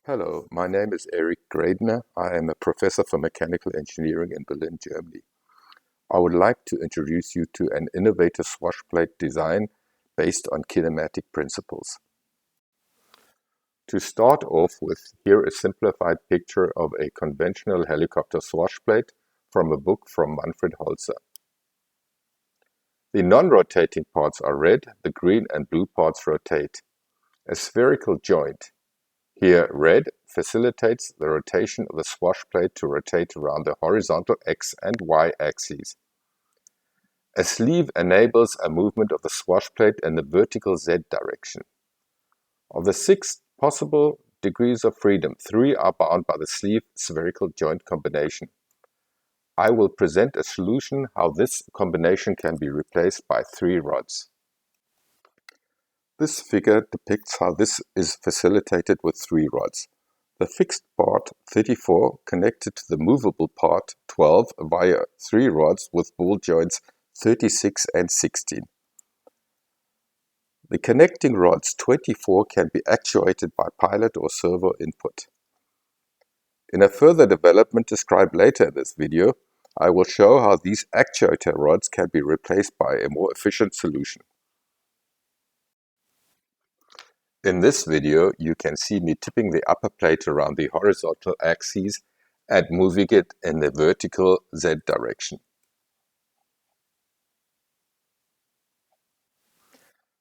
Hello, my name is Eric Gradner. I am a professor for mechanical engineering in Berlin, Germany. I would like to introduce you to an innovative swashplate design based on kinematic principles. To start off with, here is a simplified picture of a conventional helicopter swashplate from a book from Manfred Holzer. The non-rotating parts are red, the green and blue parts rotate. A spherical joint, here red, facilitates the rotation of the swashplate to rotate around the horizontal X and Y axes. A sleeve enables a movement of the swashplate in the vertical Z direction. Of the 6 possible degrees of freedom, 3 are bound by the sleeve spherical joint combination. I will present a solution how this combination can be replaced by 3 rods. This figure depicts how this is facilitated with 3 rods. The fixed part 34 connected to the movable part 12 via 3 rods with ball joints 36 and 16. The connecting rods 24 can be actuated by pilot or servo input. In a further development described later in this video, I will show how these actuator rods can be replaced by a more efficient solution. In this video, you can see me tipping the upper plate around the horizontal axes and moving it in the vertical Z direction.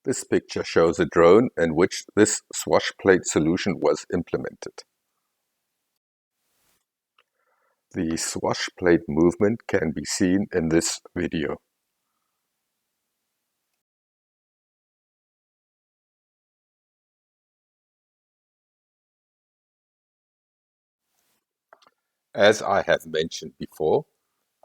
This picture shows a drone in which this swashplate solution was implemented. The swashplate movement can be seen in this video. As I have mentioned before,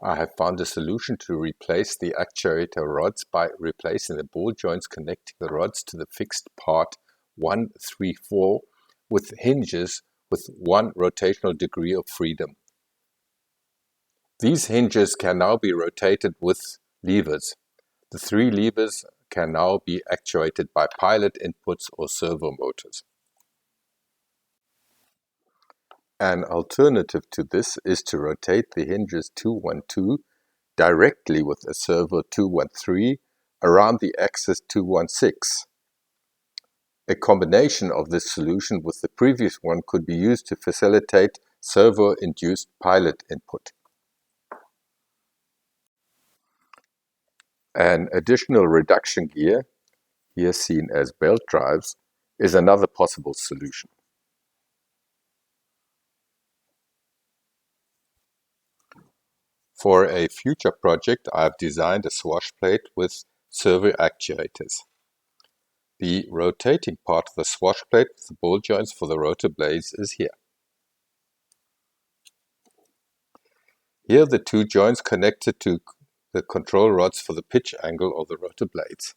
I have found a solution to replace the actuator rods by replacing the ball joints connecting the rods to the fixed part 134 with hinges with 1 rotational degree of freedom. These hinges can now be rotated with levers. The 3 levers can now be actuated by pilot inputs or servo motors. An alternative to this is to rotate the hinges 212 directly with a servo 213 around the axis 216. A combination of this solution with the previous one could be used to facilitate servo-induced pilot input. An additional reduction gear, here seen as belt drives, is another possible solution. For a future project, I have designed a swashplate with servo actuators. The rotating part of the swashplate with the ball joints for the rotor blades is here. Here are the 2 joints connected to the control rods for the pitch angle of the rotor blades.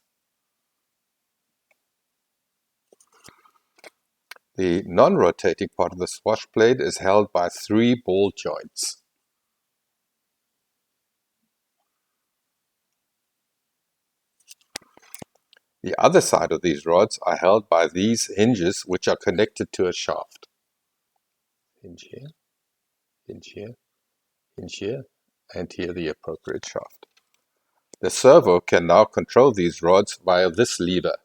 The non-rotating part of the swashplate is held by 3 ball joints. The other side of these rods are held by these hinges which are connected to a shaft. Hinge here, hinge here, hinge here, and here the appropriate shaft. The servo can now control these rods via this lever.